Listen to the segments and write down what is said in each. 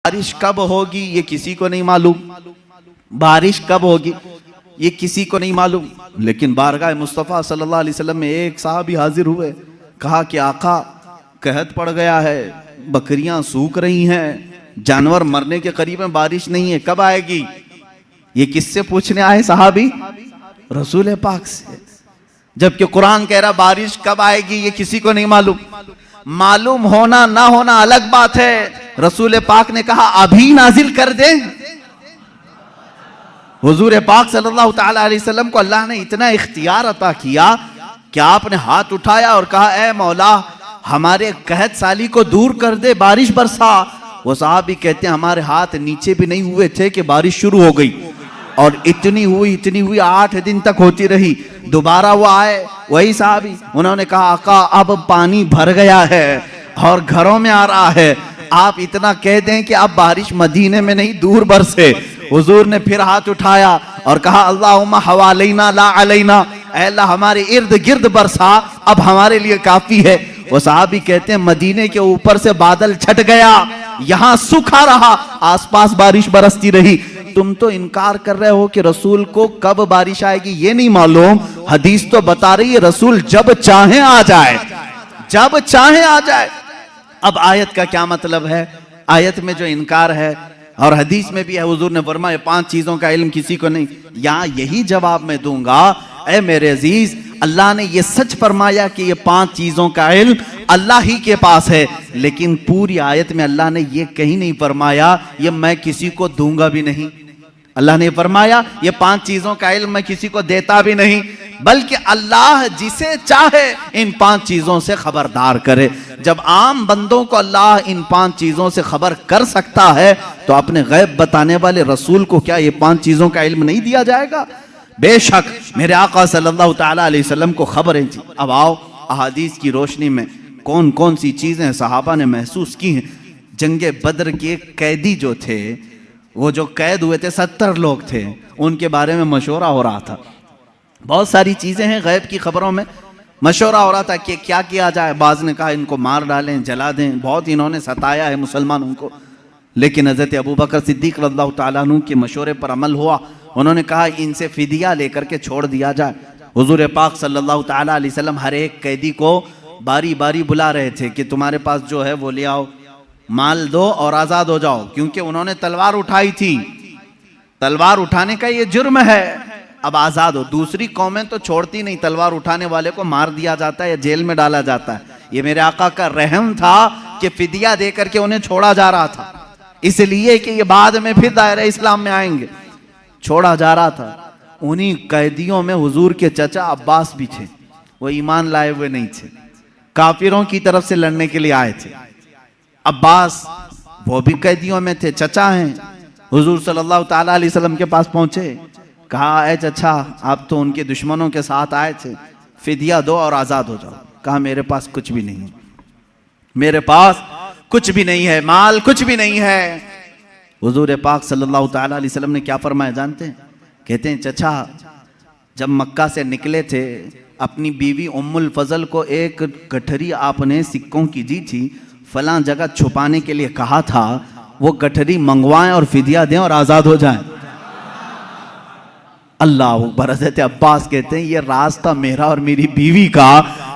बारिश कब होगी ये किसी को नहीं मालूम, बारिश कब होगी ये किसी को नहीं मालूम। लेकिन बारगाह मुस्तफ़ा सल्लल्लाहु अलैहि वसल्लम में एक साहबी हाजिर हुए, कहा कि आका कहत पड़ गया है, बकरियां सूख रही हैं, जानवर मरने के करीब में, बारिश नहीं है, कब आएगी? ये किससे पूछने आए साहबी? रसूल पाक से। जबकि कुरान कह रहा बारिश कब आएगी ये किसी को नहीं मालूम। मालूम होना ना होना अलग बात है। रसूल पाक ने कहा अभी नाजिल कर दे। हुजूर पाक सल्लल्लाहु ताला अलैहि वसल्लम को अल्लाह ने इतना इख्तियार अता किया कि आपने हाथ उठाया और कहा ए मौला हमारे कहत साली को दूर कर दे, बारिश बरसा। वो साहबी कहते हैं हमारे हाथ नीचे भी नहीं हुए थे कि बारिश शुरू हो गई, और इतनी हुई 8 दिन तक होती रही। दोबारा वो आए वही साहबी, उन्होंने कहा आका अब पानी भर गया है और घरों में आ रहा है, आप इतना कह दें कि अब बारिश मदीने में नहीं दूर बरसे। हुजूर ने फिर हाथ उठाया और कहा अल्लाहुम्मा हवालैना ला अलैना, ऐ अल्लाह हमारे इर्द गिर्द बरसा, अब हमारे लिए काफी है। वो साहबी कहते हैं मदीने के ऊपर से बादल छट गया, यहाँ सूखा रहा, आसपास बारिश बरसती रही। तुम तो इनकार कर रहे हो कि रसूल को कब बारिश आएगी ये नहीं मालूम। हदीस तो बता रही है रसूल जब चाहे आ जाए, जब चाहे आ जाए। अब आयत का क्या मतलब है? आयत में जो इनकार है और हदीस में भी है, हुजूर ने फरमाया 5 चीजों का इल्म किसी को नहीं। यहाँ यही जवाब मैं दूंगा, ऐ मेरे अजीज, अल्लाह ने ये सच फरमाया कि ये 5 चीजों का इल्म अल्लाह ही के पास है, लेकिन पूरी आयत में अल्लाह ने ये कहीं नहीं फरमाया ये मैं किसी को दूंगा भी नहीं। अल्लाह ने फरमाया ये 5 चीजों का इल्म मैं किसी को देता भी नहीं, बल्कि अल्लाह जिसे चाहे इन 5 चीजों से खबरदार करे। जब आम बंदों को अल्लाह इन 5 चीजों से खबर कर सकता है तो अपने गैब बताने वाले रसूल को क्या ये 5 चीजों का इल्म नहीं दिया जाएगा? बेशक मेरे आका सल्लल्लाहु ताला अलैहि वसल्लम को खबरें थी। अब आओ अहादीस की रोशनी में कौन कौन सी चीजें सहाबा ने महसूस की हैं। जंगे बद्र के कैदी जो थे, वो जो कैद हुए थे 70 लोग थे, उनके बारे में मशवरा हो रहा था। बहुत सारी चीजें हैं गैब की खबरों में, मशवरा हो रहा था कि क्या किया जाए। बाज ने कहा इनको मार डालें, जला दें, बहुत इन्होंने सताया है मुसलमानों को। लेकिन हज़रत अबू बकर सिद्दीक़ रज़ियल्लाहु ताला अन्हु के मशवरे पर अमल हुआ। उन्होंने कहा इनसे फिदिया लेकर के छोड़ दिया जाए। हुजूर पाक सल्लल्लाहु ताला अलैहि वसल्लम हर एक कैदी को बारी बारी बुला रहे थे कि तुम्हारे पास जो है वो ले आओ, माल दो और आज़ाद हो जाओ, क्योंकि उन्होंने तलवार उठाई थी। तलवार उठाने का ये जुर्म है, अब आज़ाद हो। दूसरी कौमें तो छोड़ती नहीं, तलवार उठाने वाले को मार दिया जाता है या जेल में डाला जाता है। ये मेरे आका का रहम था कि फिदिया दे करके उन्हें छोड़ा जा रहा था, इसलिए कि ये बाद में फिर दायरे इस्लाम में आएंगे। छोड़ा जा रहा था। उन्हीं कैदियों में हुजूर के चचा अब्बास भी थे। वो ईमान लाए हुए नहीं थे, काफिरों की तरफ से लड़ने के लिए आए थे। अब्बास वो भी कैदियों में थे, चचा हैं। हुजूर सल्लल्लाहु ताला अलैहि वसल्लम के पास पहुंचे, कहा ए चचा आप तो उनके दुश्मनों के साथ आए थे, फिदिया दो और आज़ाद हो जाओ। कहा मेरे पास कुछ भी नहीं है, मेरे पास कुछ भी नहीं है, माल कुछ भी नहीं है। हुजूर पाक सल्लल्लाहु ताला अलैहि वसल्लम ने क्या फरमाया जानते हैं? कहते हैं चचा जब मक्का से निकले थे अपनी बीवी उम्मुल फजल को एक गठरी आपने सिक्कों की दी थी, फलां जगह छुपाने के लिए कहा था, वो गठरी मंगवाएं और फिदिया दें और आज़ाद हो जाएं। अल्लाह अकबर। हज़रत अब्बास कहते हैं ये राज था मेरा और मेरी बीवी का,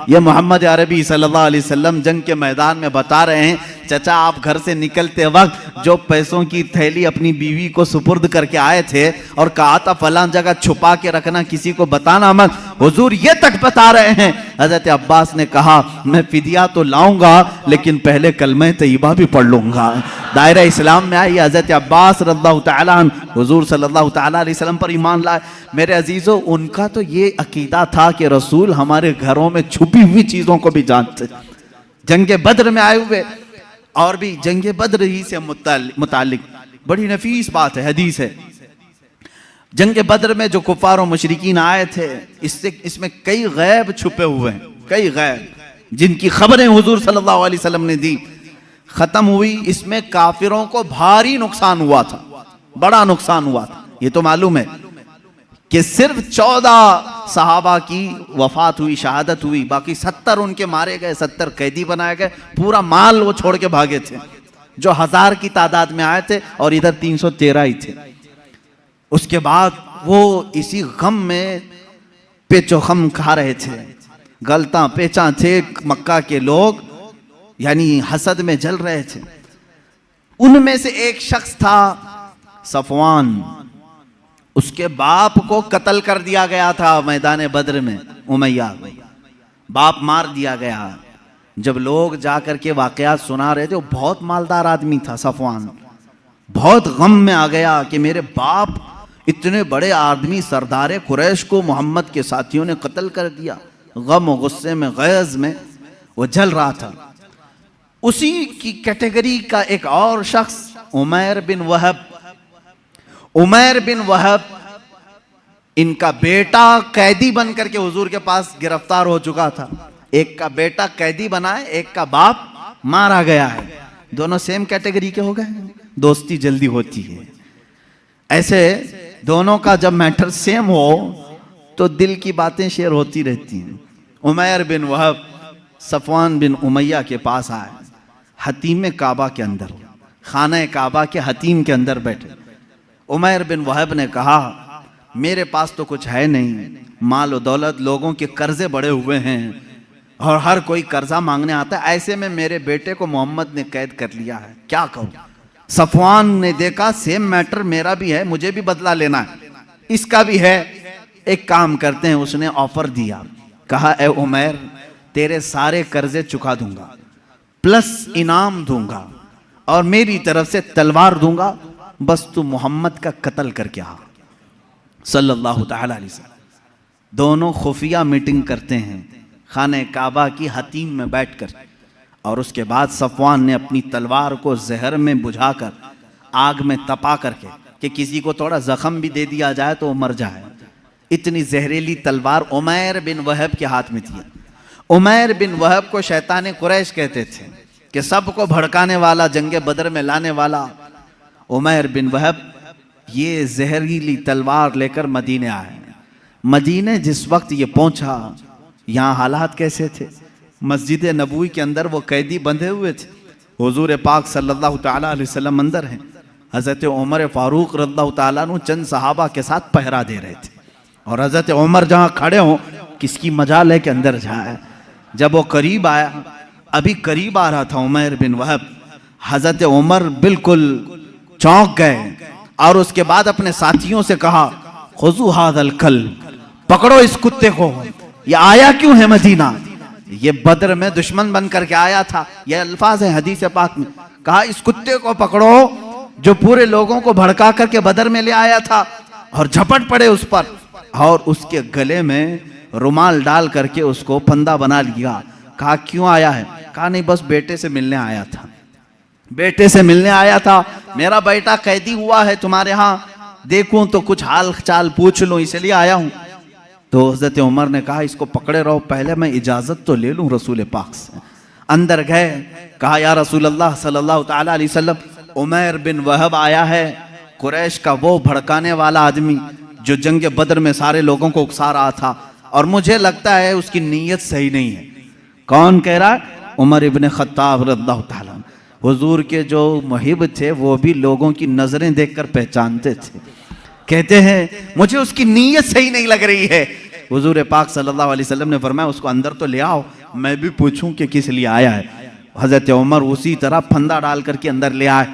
ये मोहम्मद अरबी सल्लल्लाहु अलैहि वसल्लम जंग के मैदान में बता रहे हैं। चचा आप घर से निकलते वक्त जो पैसों की थैली अपनी बीवी को सुपुर्द करके आए थे और कहा था फलां जगह छुपा के रखना, किसी को बताना मत, हुजूर ये तक बता रहे हैं। हज़रत अब्बास ने कहा मैं फिदिया तो लाऊंगा लेकिन पहले कलमा तैयबा भी पढ़ लूंगा। दायरा इस्लाम में आई हज़रत अब्बास रज़ियल्लाहु ताला अन्हु हुजूर सल्लल्लाहु ताला अलैहि वसल्लम पर ईमान लाए। मेरे अजीजों उनका तो ये अकीदा था कि रसूल हमारे घरों में छुपी हुई चीजों को भी जानते। जंगे बद्र में आए हुए और भी जंगे बद्र ही से मुतालिक बड़ी नफीस बात है, हदीस है। जंगे बद्र में जो कुफार और मुशरिकीन आए थे, इसमें कई गैब छुपे हुए हैं, कई गैब जिनकी खबरें हुजूर सल्लल्लाहु अलैहि वसल्लम ने दी। खत्म हुई, इसमें काफिरों को भारी नुकसान हुआ था, बड़ा नुकसान हुआ था। ये तो मालूम है कि सिर्फ 14 सहाबा की वफात हुई, शहादत हुई, बाकी 70 उनके मारे गए, 70 कैदी बनाए गए, पूरा माल वो छोड़ के भागे थे। जो 1000 की तादाद में आए थे और इधर 313 ही थे। उसके बाद वो इसी गम में पेचो खम खा रहे थे, गलता पेचा थे। मक्का के लोग यानी हसद में जल रहे थे। उनमें से एक शख्स था सफवान, उसके बाप को कत्ल कर दिया गया था मैदान बद्र में। उमैया बाप मार दिया गया। जब लोग जाकर के वाकयात सुना रहे थे, वो बहुत मालदार आदमी था सफवान, बहुत गम में आ गया कि मेरे बाप इतने बड़े आदमी सरदार कुरैश को मोहम्मद के साथियों ने कत्ल कर दिया। गम और गुस्से में गैज़ में वो जल रहा था। उसी की कैटेगरी का एक और शख्स उमैर बिन वहब। उमैर बिन वहब, इनका बेटा कैदी बन करके हुजूर के पास गिरफ्तार हो चुका था। एक का बेटा कैदी बना है, एक का बाप मारा गया है। दोनों सेम कैटेगरी के हो गए, दोस्ती जल्दी होती है। ऐसे दोनों का जब मैटर सेम हो तो दिल की बातें शेयर होती रहती हैं। उमैर बिन वहब सफवान बिन उमैया के पास आए, हतीम काबा के अंदर, खाना काबा के हतीम के अंदर बैठे। उमैर बिन वहब ने कहा, मेरे पास तो कुछ है नहीं, माल और दौलत, लोगों के कर्जे बड़े हुए हैं और हर कोई कर्जा मांगने आता है। ऐसे में मेरे बेटे को मोहम्मद ने कैद कर लिया है, क्या करूं? सफवान ने देखा सेम मैटर मेरा भी है, मुझे भी बदला लेना है, इसका भी है, एक काम करते हैं। उसने ऑफर दिया, कहा ए उमैर, तेरे सारे कर्जे चुका दूंगा, प्लस इनाम दूंगा और मेरी तरफ से तलवार दूंगा, बस तू मोहम्मद का कत्ल करके आ सल्लल्लाहु तआला अलैहि वसल्लम। दोनों खुफिया मीटिंग करते हैं खाने काबा की हतीम में बैठकर, और उसके बाद सफवान ने अपनी तलवार को जहर में बुझाकर आग में तपा करके कि किसी को थोड़ा जख्म भी दे दिया जाए तो वो मर जाए, इतनी जहरीली तलवार उमैर बिन वहब के हाथ में थी। उमैर बिन वहब को शैतान कुरैश कहते थे कि सबको भड़काने वाला, जंगे बदर में लाने वाला। उमैर बिन वहब ये जहरीली तलवार लेकर मदीने आए। मदीने जिस वक्त ये पहुंचा, यहाँ हालात कैसे थे? मस्जिद नबवी के अंदर वो कैदी बंधे हुए थे, हुजूर पाक सल्लल्लाहु तआला अलैहि वसल्लम अंदर हैं, हज़रत उमर फारूक रज़ियल्लाहु तआला अन्हु चंद सहाबा के साथ पहरा दे रहे थे, और हज़रत उमर जहाँ खड़े हों किसकी मजाल है कि अंदर जाए। जब वो करीब आया, अभी करीब आ रहा था उमैर बिन वहब, हज़रत उमर बिल्कुल चौंक गए और उसके बाद अपने साथियों से कहा, खुज़ू हाज़ल कल्ब, पकड़ो इस कुत्ते को, ये आया क्यों है मदीना? ये बद्र में दुश्मन बन करके आया था, ये अल्फाज है हदीस पाक में। कहा इस कुत्ते को पकड़ो जो पूरे लोगों को भड़का करके बद्र में ले आया था, और झपट पड़े उस पर और उसके गले में रुमाल डाल करके उसको फंदा बना लिया। कहा क्यों आया है? कहा नहीं, बस बेटे से मिलने आया था, बेटे से मिलने आया था, मेरा बेटा कैदी हुआ है तुम्हारे यहाँ, देखूं तो कुछ हाल चाल पूछ लूं, इसलिए आया हूं। तो हज़रत उमर ने कहा इसको पकड़े रहो, पहले मैं इजाजत तो ले लूं रसूल पाक से। अंदर गए, कहा या रसूल अल्लाह सल्लल्लाहु तआला अलैहि वसल्लम, उमैर बिन वहब आया है, कुरैश का वो भड़काने वाला आदमी जो जंग बद्र में सारे लोगों को उकसा रहा था, और मुझे लगता है उसकी नीयत सही नहीं है। कौन कह रहा? उमर इब्न खत्ताब रज़ियल्लाहु तआला। हुजूर के जो मुहिब थे वो भी लोगों की नजरें देखकर पहचानते थे। कहते हैं मुझे उसकी नीयत सही नहीं लग रही है। हुजूर पाक सल्लल्लाहु अलैहि वसल्लम ने फरमाया उसको अंदर तो ले आओ, मैं भी पूछूं कि किस लिए आया है। हजरत उमर उसी तरह फंदा डाल करके अंदर ले आए।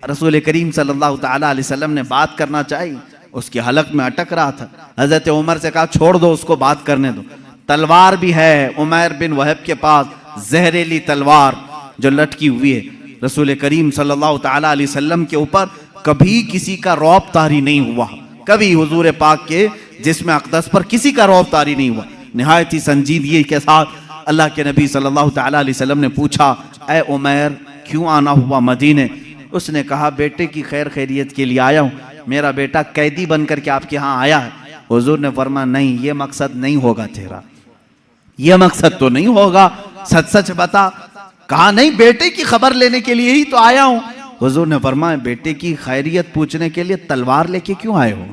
रसूल करीम सल्लल्लाहु तआला अलैहि वसल्लम ने बात करना चाहिए, उसकी हलक में अटक रहा था। हजरत उमर से कहा छोड़ दो उसको, बात करने दो। तलवार भी है उमैर बिन वहब के पास, जहरीली तलवार जो लटकी हुई है। रसूल करीम सल्लल्लाहु तआला अलैहि वसल्लम के ऊपर कभी किसी का रौब तारी नहीं हुआ, कभी हुजूर पाक के जिस्म अक़दस पर किसी का रौब तारी नहीं हुआ। निहायत ही संजीदगी के साथ अल्लाह के नबी सल्लल्लाहु तआला अलैहि वसल्लम ने पूछा, ए उमैर क्यों आना हुआ मदीने? उसने कहा बेटे की खैर खैरियत के लिए आया हूँ, मेरा बेटा कैदी बन करके आपके यहाँ आया है। हुजूर ने फरमाया नहीं, ये मकसद नहीं होगा तेरा, ये मकसद तो नहीं होगा, सच सच बता। कहा नहीं, बेटे की खबर लेने के लिए ही तो आया हूँ। हुजूर ने फरमाया बेटे की खैरियत पूछने के लिए तलवार लेके क्यों आए हो?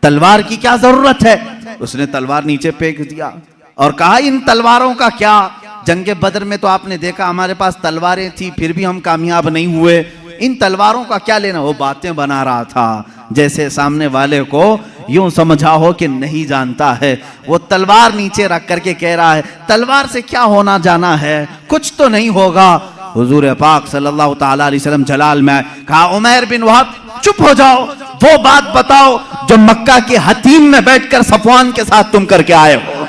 तलवार की क्या जरूरत है? उसने तलवार नीचे फेंक दिया और कहा इन तलवारों का क्या, जंगे बदर में तो आपने देखा हमारे पास तलवारें थी, फिर भी हम कामयाब नहीं हुए। इन तलवारों का क्या लेना? वो बातें बना रहा था, जैसे सामने वाले को यूं समझा हो कि नहीं जानता है। वो तलवार नीचे रख करके कह रहा है, तलवार से क्या होना जाना है, कुछ तो नहीं होगा। हुजूर पाक सल्लल्लाहु ताला अलैहि वसल्लम जलाल में कहा, उमैर बिन वहब चुप हो जाओ, वो बात बताओ जो मक्का के हतीम में बैठकर सफवान के साथ तुम करके आए हो।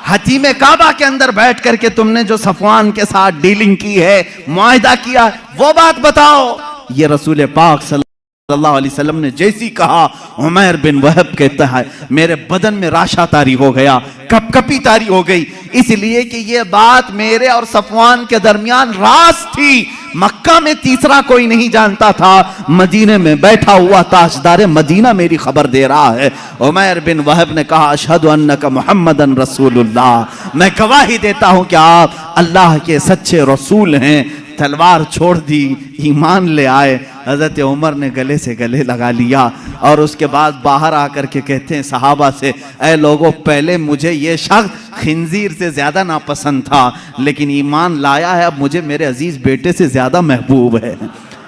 हतीम काबा के अंदर बैठ करके तुमने जो सफवान के साथ डीलिंग की है, मुआहिदा किया, वो बात बताओ। ये रसूल पाक सल्लल्लाहु अलैहि वसल्लम ने जैसी कहा, उमैर बिन वहब कहता है मेरे बदन में राशा तारी हो गया, कपकपी तारी हो गई, इसलिए कि ये बात मेरे और सफवान के दरमियान राज थी। मक्का में तीसरा कोई नहीं जानता था, मदीने में बैठा हुआ ताजदार मदीना मेरी खबर दे रहा है। उमैर बिन वहब ने कहा, अशहदु अन्नका मुहम्मदन रसूलुल्लाह, मैं गवाही देता हूं कि आप अल्लाह के सच्चे रसूल हैं। तलवार छोड़ दी, ईमान ले आए। हजरत उमर ने गले से गले लगा लिया और उसके बाद बाहर आकर के कहते हैं सहाबा से, ऐ लोगों, पहले मुझे ये शख्स खिंजीर से ज्यादा नापसंद था, लेकिन ईमान लाया है, अब मुझे मेरे अजीज बेटे से ज्यादा महबूब है।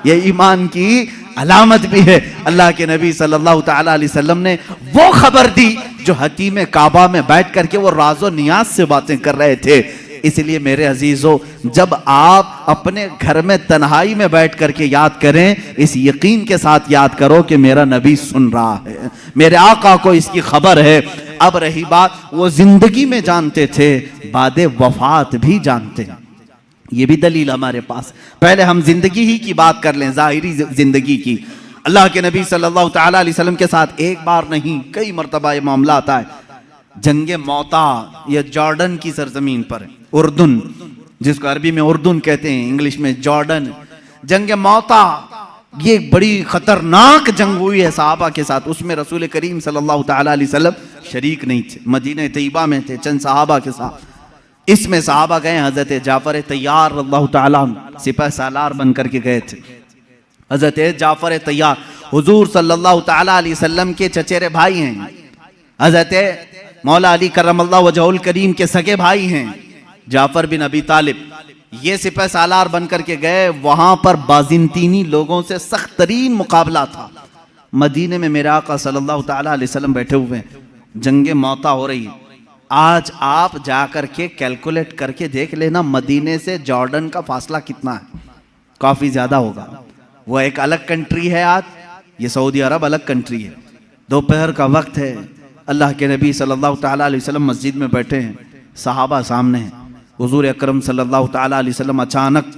ये ईमान की अलामत भी है। अल्लाह के नबी सल्लल्लाहु ताला अलैहि वसल्लम ने वो खबर दी जो हतीम काबा में बैठ करके वो राज़ो नियाज से बातें कर रहे थे। इसलिए मेरे अजीजों, जब आप अपने घर में तन्हाई में बैठ करके याद करें, इस यकीन के साथ याद करो कि मेरा नबी सुन रहा है, मेरे आका को इसकी खबर है। अब रही बात, वो जिंदगी में जानते थे, बादे वफात भी जानते हैं। ये भी दलील हमारे पास। पहले हम जिंदगी ही की बात कर लें, जाहिरी जिंदगी की। अल्लाह के नबी सल्लल्लाहु ताला अलैहि वसल्लम के साथ एक बार नहीं कई मरतबा ये मामला आता है। जंगे मौता, ये जॉर्डन की सरजमीन पर, उर्दुन, जिसको अरबी में उर्दुन कहते हैं, इंग्लिश में जॉर्डन। जंगे मौता ये बड़ी खतरनाक जंग हुई है सहाबा के साथ। उसमें रसूल करीम सल्लल्लाहु ताला अलैहि वसल्लम शरीक नहीं थे, मदीना तैयबा में थे चंद सहाबा के साथ। इसमें सहाबा गए, हजरत जाफर तैयार अल्लाह ताला सिपह सालार बन करके गए थे। हजरत जाफर तैयार हुजूर सल्लल्लाहु ताला अलैहि वसल्लम के चचेरे भाई हैं, हजरत मौला अली करमल्लाहु वजहुल करीम के सगे भाई हैं जाफर बिन अबी तालिब। ये सिपह सालार बन करके गए, वहां पर बाजिंतीनी लोगों से सख्त तरीन मुकाबला था। मदीने में मेरे आका सल्लल्लाहु ताला अलैहि वसल्लम बैठे हुए हैं, जंगे मौता हो रही है। आज आप जाकर के कैलकुलेट करके देख लेना, मदीने से जॉर्डन का फासला कितना है, काफी ज्यादा होगा। वो एक अलग कंट्री है, आज ये सऊदी अरब अलग कंट्री है। दोपहर का वक्त है, अल्लाह के नबी सल्लल्लाहु ताला अलैहि वसल्लम मस्जिद में बैठे हैं, सहाबा सामने हैं। हुजूर अकरम सल्लल्लाहु ताला अलैहि वसल्लम अचानक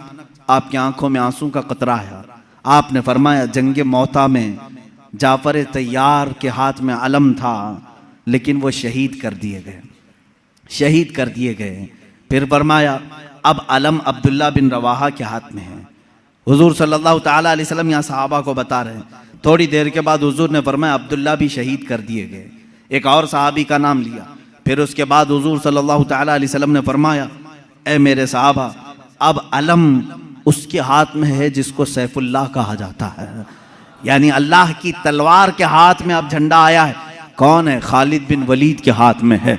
आपकी आंखों में आंसू का कतरा है। आपने फरमाया, जंगे मौता में जाफर तैयार के हाथ में अलम था, लेकिन वो शहीद कर दिए गए, शहीद कर दिए गए। फिर फरमाया, अब अलम अब्दुल्ला बिन रवाहा के हाथ में है। हुजूर सल्लल्लाहु ताला अलैहि वसल्लम यहाँ सहाबा को बता रहे हैं। थोड़ी देर के बाद हुजूर ने फरमाया, अब्दुल्ला भी शहीद कर दिए गए। एक और सहाबी का नाम लिया। फिर उसके बाद हुजूर सल्लल्लाहु ताला अलैहि वसल्लम ने फरमाया, ए मेरे सहाबा, अब अलम उसके हाथ में है जिसको सैफुल्लाह कहा जाता है, यानी अल्लाह की तलवार के हाथ में अब झंडा आया है। कौन है? खालिद बिन वलीद के हाथ में है।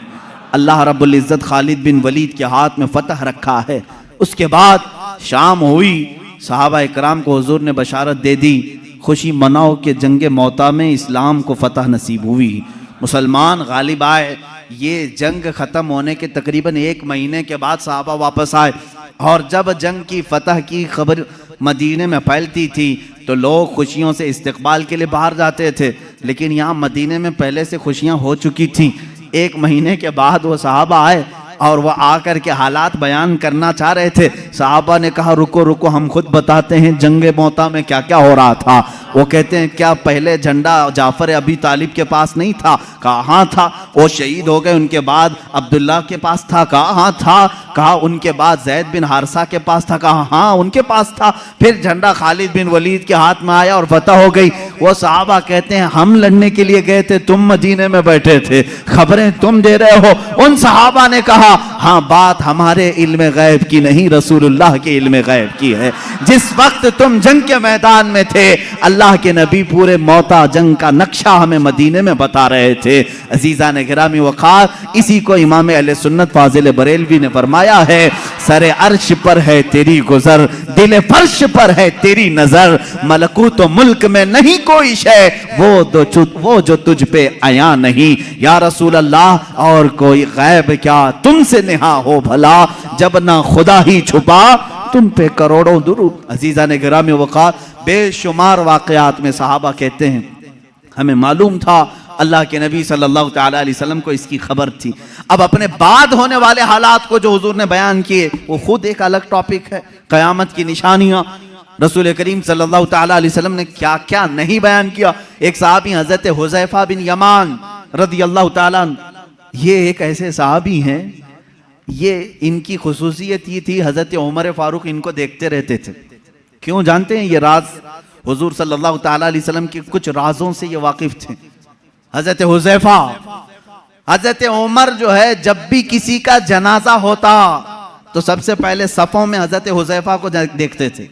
अल्लाह रब्बुल इज्जत खालिद बिन वलीद के हाथ में फतह रखा है। उसके बाद शाम हुई, सहाबा इकराम को हुजूर ने बशारत दे दी, खुशी मनाओ कि जंगे मौता में इस्लाम को फतह नसीब हुई, मुसलमान गालिब आए। ये जंग ख़त्म होने के तकरीबन 1 महीने के बाद सहाबा वापस आए, और जब जंग की फतह की खबर मदीने में फैलती थी तो लोग खुशियों से इस्तकबाल के लिए बाहर जाते थे, लेकिन यहाँ मदीने में पहले से खुशियाँ हो चुकी थी। 1 महीने के बाद वो सहाबा आए और वह आकर के हालात बयान करना चाह रहे थे। सहाबा ने कहा, रुको रुको, हम खुद बताते हैं जंगे मौता में क्या क्या हो रहा था। वो कहते हैं, क्या पहले झंडा जाफर अबी तालिब के पास नहीं था? कहा हाँ था। वो शहीद हो गए, उनके बाद अब्दुल्ला के पास था? कहा हाँ था। कहा उनके बाद जैद बिन हारसा के पास था? कहा हाँ उनके पास था। फिर झंडा खालिद बिन वलीद के हाथ में आया और फतह हो गई। वो सहाबा कहते हैं, हम लड़ने के लिए गए थे, तुम मदीने में बैठे थे, खबरें तुम दे रहे हो। उन सहाबा ने कहा, हाँ बात हमारे इल्म गैब की नहीं, रसूलुल्लाह के इल्म गैब की है। जिस वक्त तुम जंग के मैदान में थे, अल्लाह के नबी पूरे मौता जंग का नक्शा हमें मदीने में बता रहे थे। अजीज़ान गिरामी वक़ार, इसी को इमाम अहले सुन्नत फाजिल बरेलवी ने फरमाया, फरमाया है, सरे अर्श पर है तेरी गुजर, दिल फर्श पर है तेरी नजर, मलकूत तो मुल्क में नहीं कोई शय, वो जो तुझ पे आया नहीं। या रसूल अल्लाह और कोई गैब क्या तुमसे नेहा हो भला, जब ना खुदा ही छुपा तुम पे करोड़ों दुरूद। अजीजा ने गिरामी वक़ार, बेशुमार वाक़यात में सहाबा कहते हैं हमें मालूम था अल्लाह के नबी सल्लल्लाहु तआला अलैहि वसल्लम को इसकी खबर थी। अब अपने बाद होने वाले हालात को जो हुजूर ने बयान किए वो खुद एक अलग टॉपिक है। क़यामत की निशानियां रसूल करीम सल्लल्लाहु तआला अलैहि वसल्लम ने क्या क्या नहीं बयान किया। एक सहाबी हजरत हुज़ैफा बिन यमान रदियल्लाहु तआला, ये एक ऐसे सहाबी हैं, ये इनकी खुसूसियत ये थी हजरत उमर फारूक इनको देखते रहते थे। क्यों जानते हैं? ये राज हुजूर सल्लल्लाहु तआला अलैहि वसल्लम के कुछ राजों से ये वाकिफ थे। हजरत हुज़ैफा, हजरत उमर जो है जब भी किसी का जनाजा होता तो सबसे पहले सफों में हजरत हुज़ैफा को देखते थे।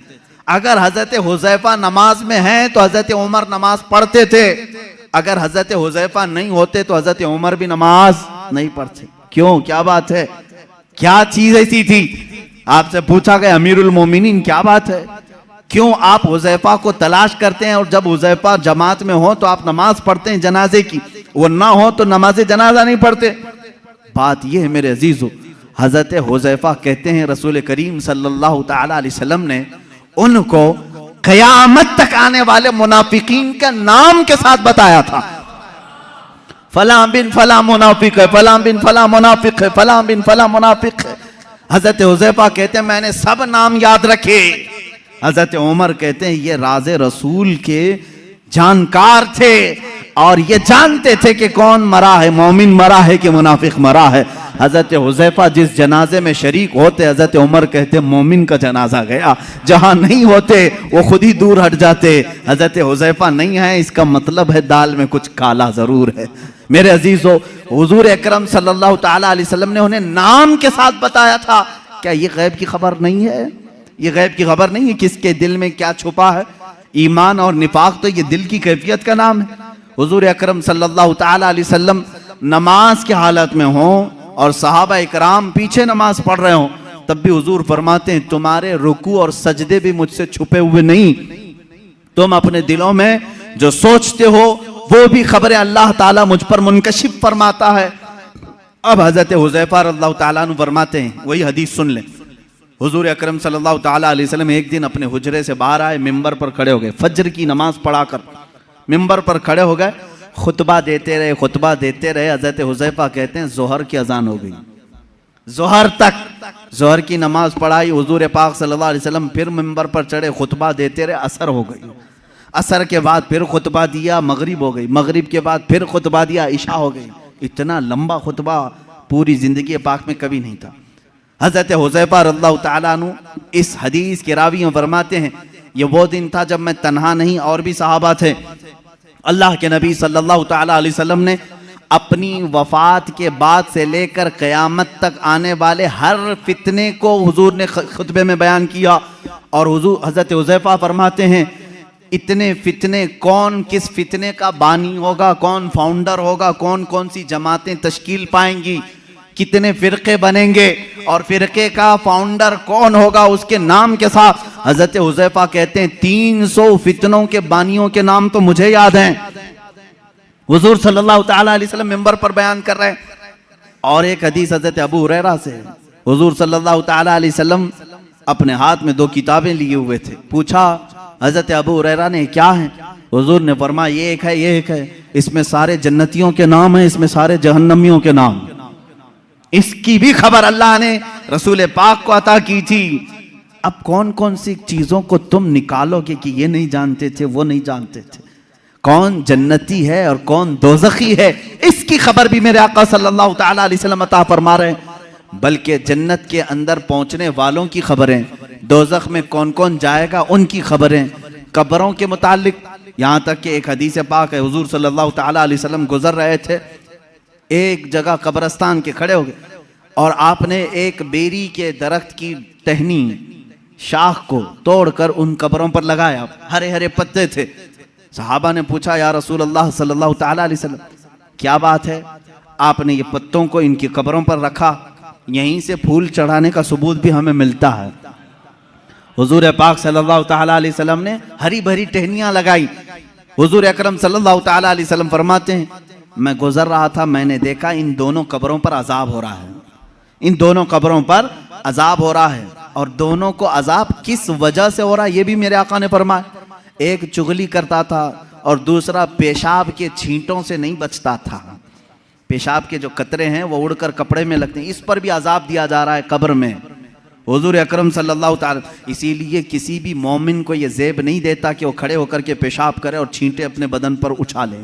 अगर हजरत हुज़ैफा नमाज में हैं तो हजरत उमर नमाज पढ़ते थे, अगर हजरत हुज़ैफा नहीं होते तो हजरत उमर भी नमाज नहीं पढ़ते। क्यों? क्या बात है? क्या चीज ऐसी थी? आपसे पूछा गया अमीरुल मोमिनीन क्या बात है, क्यों आप हुज़ैफा को तलाश करते हैं और जब हुज़ैफा जमात में हो तो आप नमाज पढ़ते हैं जनाजे की, वो ना हो तो नमाज जनाजा नहीं पढ़ते? बात ये है मेरे अजीजों, हजरत हुज़ैफा कहते हैं रसूल करीम सल्लल्लाहु तआला अलैहि वसल्लम ने उनको क़यामत तक आने वाले मुनाफिकीन का नाम के साथ बताया था। फलां बिन फलां मुनाफिक है, फलां बिन फलां मुनाफिक है, फलां बिन फलां मुनाफिक है। हजरत हुज़ैफा कहते हैं मैंने सब नाम याद रखे। हजरत उमर कहते हैं ये राज़े रसूल के जानकार थे और ये जानते थे कि कौन मरा है, मोमिन मरा है कि मुनाफिक मरा है। हजरत हुज़ैफा जिस जनाजे में शरीक होते हजरत उमर कहते मोमिन का जनाजा गया, जहां नहीं होते वो खुद ही दूर हट जाते। हजरत हुज़ैफा नहीं है इसका मतलब है दाल में कुछ काला जरूर है। मेरे अजीजों, हुजूर अकरम सल्लल्लाहु तआला अलैहि वसल्लम ने उन्हें नाम के साथ बताया था। क्या ये गैब की खबर नहीं है? ये गैब की खबर नहीं है किसके दिल में क्या छुपा है? ईमान और निफाक तो ये दिल की कैफियत का नाम है। हुजूर अकरम सल्लल्लाहु तआला अलैहि वसल्लम नमाज की हालत में हो और सहाबा इकराम पीछे नमाज पढ़ रहे हो, तब भी हुजूर फरमाते हैं तुम्हारे रुकू और सजदे भी मुझसे छुपे हुए नहीं, तुम अपने दिलों में जो सोचते हो वो भी खबरें अल्लाह ताला मुझ पर मुनकशिफ फरमाता है। अब हजरत हुज़ैफा रज़ियल्लाहु ताला अन्हु फरमाते हैं, वही हदीस सुन लें। हुजूर अकरम सल्लल्लाहु ताला अलैहि वसल्लम एक दिन अपने हुजरे से बाहर आए, मिंबर पर खड़े हो गए, फज्र की नमाज पढ़ाकर मिंबर पर खड़े हो गए, खुतबा देते रहे, खुतबा देते रहे। हजरत हुज़ैफा कहते हैं जोहर की अजान हो गई, जोहर तक जोहर की नमाज पढ़ाई। हुजूर पाक सल्लल्लाहु अलैहि वसल्लम फिर मिंबर पर चढ़े, खुतबा देते रहे, असर हो गई, असर के बाद फिर खुतबा दिया, मगरिब हो गई, मगरिब के बाद फिर खुतबा दिया, इशा हो गई। इतना लंबा खुतबा पूरी जिंदगी पाक में कभी नहीं था। हजरत हुज़ैफा रज़ियल्लाहु ताला अन्हु इस हदीस के रावी फरमाते हैं ये वो दिन था जब मैं तन्हा नहीं और भी सहाबा थे। अल्लाह के नबी सल्लल्लाहु ताला अलैहि वसल्लम ने अपनी वफात के बाद से लेकर क़यामत तक आने वाले हर फितने को हुजूर ने खुतबे में बयान किया। और हुजूर हजरत हुज़ैफा फरमाते हैं इतने फितने, कौन किस फितने का बानी होगा, कौन फाउंडर होगा, कौन कौन सी जमातें तश्कील पाएंगी, कितने फिरके बनेंगे और फिरके का फाउंडर कौन होगा, उसके नाम के साथ हजरत हुज़ैफा कहते हैं 300 फितनों के बानियों के नाम तो मुझे याद हैं। हुजूर सल्लल्लाहु ताला अलैहि वसल्लम मिंबर पर बयान कर रहे हैं। और एक हदीस हजरत अबू हुरैरा से, हुजूर सल्लल्लाहु ताला अलैहि वसल्लम अपने हाथ में 2 किताबें लिए हुए थे। पूछा हजरत अबू हुरैरा ने क्या है? हुजूर ने फरमाया ये एक है, ये एक है, इसमें सारे जन्नतियों के नाम है, इसमें सारे जहन्नमियों के नाम। इसकी भी खबर अल्लाह ने रसूल पाक को अता की थी। अब कौन कौन सी चीजों को तुम निकालोगे कि ये नहीं जानते थे, वो नहीं जानते थे, कौन जन्नती है और कौन दोज़खी है, इसकी खबर भी मेरे आका सल्लल्लाहु ताला अलैहि वसल्लम अता फरमा रहे हैं। बल्कि जन्नत के अंदर पहुंचने वालों की खबरें, दोज़ख में कौन कौन जाएगा उनकी खबरें, कब्रों के मुतालिक, यहाँ तक कि एक हदीस पाक है हुजूर सल्लल्लाहु ताला अलैहि वसल्लम गुजर रहे थे, एक जगह कब्रस्तान के खड़े हो गए और आपने एक बेरी के दरख्त की टहनी शाख को तोड़कर उन कब्रों पर लगाया, हरे हरे पत्ते थे। सहाबा ने पूछा या रसूल अल्लाह सल्लल्लाहु ताला अलैहि वसल्लम क्या बात है? आपने ये पत्तों को इनकी कब्रों पर रखा। यहीं से फूल चढ़ाने का सबूत भी हमें मिलता है। हुजूर पाक सल्लल्लाहु ताला अलैहि वसल्लम ने हरी भरी टहनियां लगाई। हुजूर अकरम सल्लल्लाहु ताला अलैहि वसल्लम फरमाते हैं, मैं गुजर रहा था, मैंने देखा इन दोनों कब्रों पर अजाब हो रहा है, इन दोनों कब्रों पर अजाब हो रहा है। और दोनों को अजाब किस वजह से हो रहा है ये भी मेरे आका ने फरमाया। एक चुगली करता था और दूसरा पेशाब के छींटों से नहीं बचता था। पेशाब के जो कतरे हैं वो उड़कर कपड़े में लगते हैं, इस पर भी अजाब दिया जा रहा है कब्र में। हुजूर अकरम सल्लल्लाहु ताला, इसीलिए किसी भी मोमिन को ये ज़ेब नहीं देता कि वो खड़े होकर के पेशाब करे और छींटे अपने बदन पर उछाले।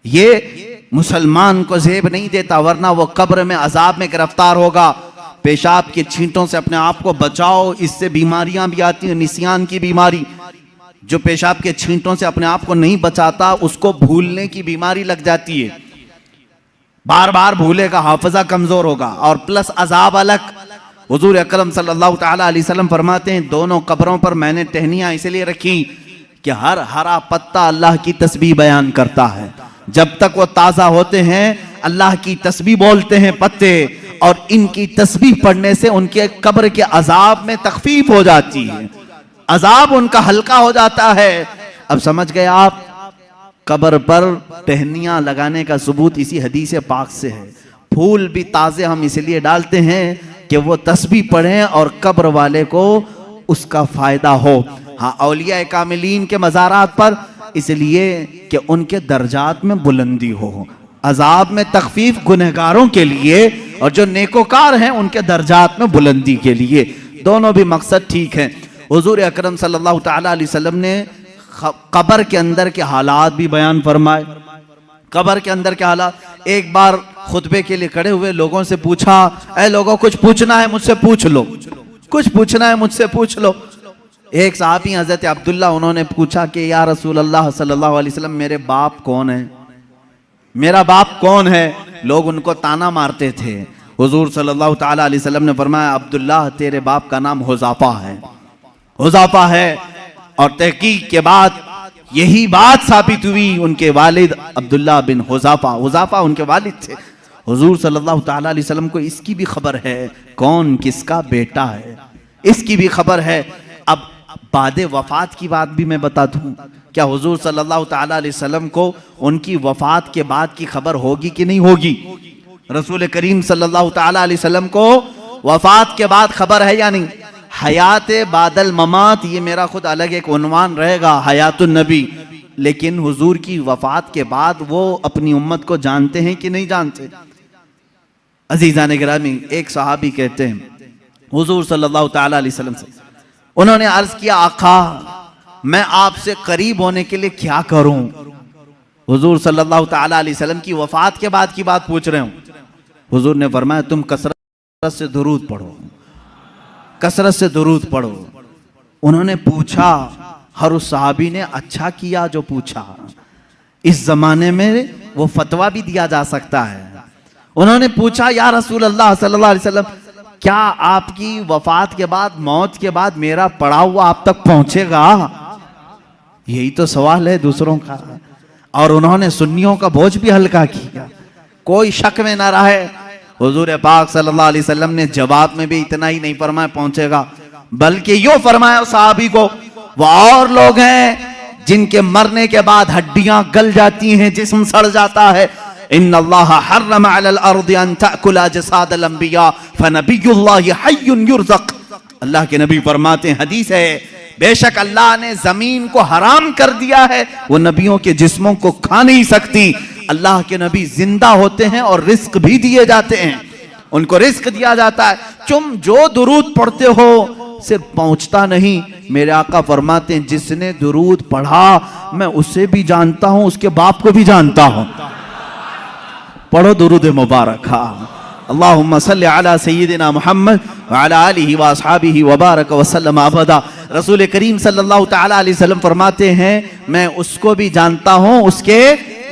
ये मुसलमान को ज़ेब नहीं देता, वरना वो कब्र में अजाब में गिरफ्तार होगा। पेशाब के छींटों से अपने आप को बचाओ, इससे बीमारियां भी आती हैं, निसियान की बीमारी। जो पेशाब के छींटों से अपने आप को नहीं बचाता उसको भूलने की बीमारी लग जाती है, बार बार भूलेगा, हाफिजा कमजोर होगा, और प्लस अजाब अलग। हुजूर अकरम सल्लल्लाहु ताला अलैहि वसल्लम फरमाते हैं, दोनों कब्रों पर मैंने टहनियां इसलिए रखी कि हर हरा पत्ता अल्लाह की तस्बीह बयान करता है। जब तक वो ताजा होते हैं अल्लाह की तस्बीह बोलते हैं पत्ते, और इनकी तस्बीह पढ़ने से उनके कब्र के अजाब में तखफीफ हो जाती है, अजाब उनका हल्का हो जाता है। अब समझ गए आप, कब्र पर टहनियां लगाने का सबूत इसी हदीस पाक से है। फूल भी ताजे हम इसलिए डालते हैं कि वो तस्बीह पढ़ें और कब्र वाले को उसका फायदा हो। हाँ, औलिया कामिलीन के मज़ारात पर इसलिए कि उनके दर्जात में बुलंदी हो, अजाब में तखफीफ गुनहगारों के लिए, और जो नेकोकार हैं उनके दर्जात में बुलंदी के लिए। दोनों भी मकसद ठीक है। हुजूर अकरम सल्लल्लाहु ताला अलैहि वसल्लम ने कब्र के अंदर के हालात भी बयान फरमाए। कब्र के अंदर के हालात, एक बार खुतबे के लिए खड़े हुए लोगों से पूछा, ऐ लोगों कुछ पूछना है मुझसे पूछ लो, कुछ पूछना है मुझसे पूछ लो। एक साहबी हजरत अब्दुल्ला, उन्होंने पूछा कि या रसूल अल्लाह सल्लल्लाहु अलैहि वसल्लम मेरे बाप कौन है, मेरा बाप कौन है। लोग उनको ताना मारते थे। हुजूर सल्लल्लाहु ताला अलैहि वसल्लम ने फरमाया, अब्दुल्ला तेरे बाप का नाम हुज़ाफा है, हुज़ाफा है। और तहकीक के बाद यही बात साबित हुई, उनके वालिद अब्दुल्ला बिन हुज़ाफा, हुज़ाफा उनके वालिद थे। हुजूर सल्लल्लाहु ताला अलैहि वसल्लम को इसकी भी खबर है कौन किसका बेटा है, इसकी भी खबर है। अब बाद वफात की बात भी मैं बता दूं, क्या हुजूर सल्लल्लाहु ताला अलैहि वसल्लम को उनकी वफात के बाद की खबर होगी कि नहीं होगी? रसूल करीम सल्लल्लाहु ताला अलैहि वसल्लम को वफात के बाद खबर है या नहीं? हयात बादल ममात, ये मेरा खुद अलग एक उन्वान रहेगा, हयातुन नबी। लेकिन हुजूर की वफात के बाद वो अपनी उम्मत को जानते हैं कि नहीं जानते? अजीज़ान गिरामी, एक सहाबी कहते हैं हुजूर सल्लल्लाहु ताला अलैहि वसल्लम से, उन्होंने अर्ज किया, आका मैं आपसे करीब होने के लिए क्या करूं? हुजूर सल्लल्लाहु ताला अलैहि वसल्लम की वफात के बाद की बात पूछ रहे हूं। हुजूर ने फरमाया, तुम कसरत से दुरूद पढ़ो, कसरत से दुरूद पढ़ो। उन्होंने पूछा, हर उस सहाबी ने अच्छा किया जो पूछा। इस जमाने में वो फतवा भी दिया जा सकता है। उन्होंने पूछा, या रसूल अल्लाह सल्लल्लाहु अलैहि वसल्लम, क्या आपकी वफात के बाद, मौत के बाद मेरा पड़ा हुआ आप तक पहुंचेगा? यही तो सवाल है दूसरों का। और उन्होंने सुन्नियों का बोझ भी हल्का किया, कोई शक में ना रहे। हुजूर पाक सल्लल्लाहु अलैहि वसल्लम ने जवाब में भी इतना ही नहीं फरमाया पहुंचेगा, बल्कि यूं फरमाया उस सहाबी को, वो और लोग हैं जिनके मरने के बाद हड्डियां गल जाती हैं, जिस्म सड़ जाता है। इन्नल्लाह हर्रम अलल अर्दि अन तअकुला जसादल अंबिया फनबियुल्लाहि हय्युन युरज़क़। अल्लाह के नबी फरमाते हैं, हदीस है, बेशक अल्लाह ने जमीन को हराम कर दिया है, वो नबियों के जिस्मों को खा नहीं सकती। अल्लाह के नबी जिंदा होते हैं और रिस्क भी दिए जाते हैं, उनको रिस्क दिया जाता है। तुम जो दुरूद पढ़ते हो सिर्फ पहुंचता नहीं, मेरे आका फरमाते हैं, जिसने दुरूद पढ़ा मैं उसे भी जानता हूं, उसके बाप को भी जानता हूं। पढ़ो दुरूद मुबारक। अल्लाहुम्मा सल्लि अला सय्यिदिना मुहम्मद व अला आलिहि व अस्हाबिहि व बारक व सल्लम अबदा। रसूल करीम सल्लल्लाहु ताला अलैहि वसल्लम फरमाते हैं, मैं उसको भी जानता हूं, उसके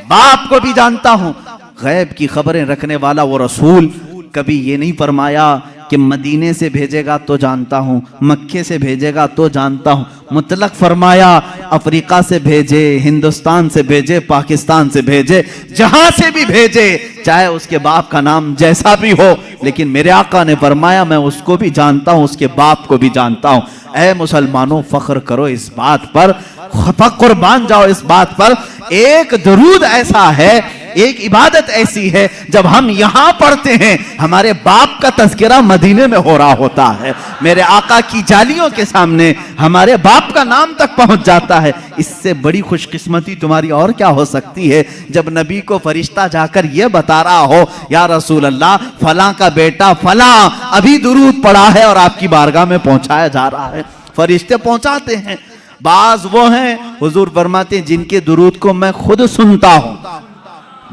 बाप को भी जानता हूं। गैब की खबरें रखने वाला वो रसूल कभी ये नहीं फरमाया कि मदीने से भेजेगा तो जानता हूं, मक्के से भेजेगा तो जानता हूं, मुतलक फरमाया अफ्रीका से भेजे, हिंदुस्तान से भेजे, पाकिस्तान से भेजे, जहां से भी भेजे, चाहे उसके बाप का नाम जैसा भी हो, लेकिन मेरे आका ने फरमाया मैं उसको भी जानता हूं, उसके बाप को भी जानता हूं। ऐ मुसलमानों, फख्र करो इस बात पर, कुर्बान जाओ इस बात पर। एक दरूद ऐसा है, एक इबादत ऐसी है, जब हम यहां पढ़ते हैं हमारे बाप का तज़किरा मदीने में हो रहा होता है। मेरे आका की जालियों के सामने हमारे बाप का नाम तक पहुंच जाता है। इससे बड़ी खुशकिस्मती तुम्हारी और क्या हो सकती है, जब नबी को फरिश्ता जाकर यह बता रहा हो, या रसूल अल्लाह फलां का बेटा फलां अभी दुरूद पढ़ा है और आपकी बारगाह में पहुंचाया जा रहा है। फरिश्ते पहुंचाते हैं। बाज वो हैं, हुजूर फरमाते हैं, जिनके दुरूद को मैं खुद सुनता हूं।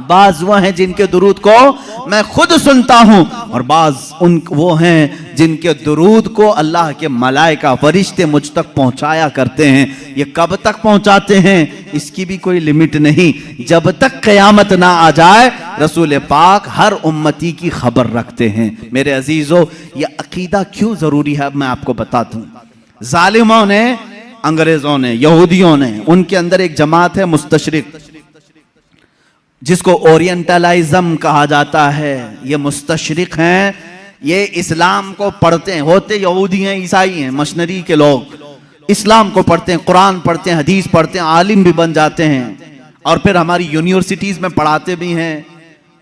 बाज वो हैं जिनके दुरूद को मैं खुद सुनता हूं, और बाज वो हैं जिनके दुरूद को अल्लाह के मलाइका फरिश्ते मुझ तक पहुंचाया करते हैं। ये कब तक पहुंचाते हैं इसकी भी कोई लिमिट नहीं, जब तक क़यामत ना आ जाए रसूल पाक हर उम्मती की खबर रखते हैं। मेरे अजीजों, ये अकीदा क्यों जरूरी है अब मैं आपको बता दूं। जालिमों ने, अंग्रेजों ने, यहूदियों ने, उनके अंदर एक जमात है मुस्तशरिक, जिसको ओरिएंटलाइज्म कहा जाता है। ये मुस्तशरिक हैं, ये इस्लाम को पढ़ते हैं, होते यहूदी हैं, ईसाई हैं, मशनरी के लोग इस्लाम को पढ़ते हैं, कुरान पढ़ते हैं, हदीस पढ़ते हैं, आलिम भी बन जाते हैं, और फिर हमारी यूनिवर्सिटीज़ में पढ़ाते भी हैं,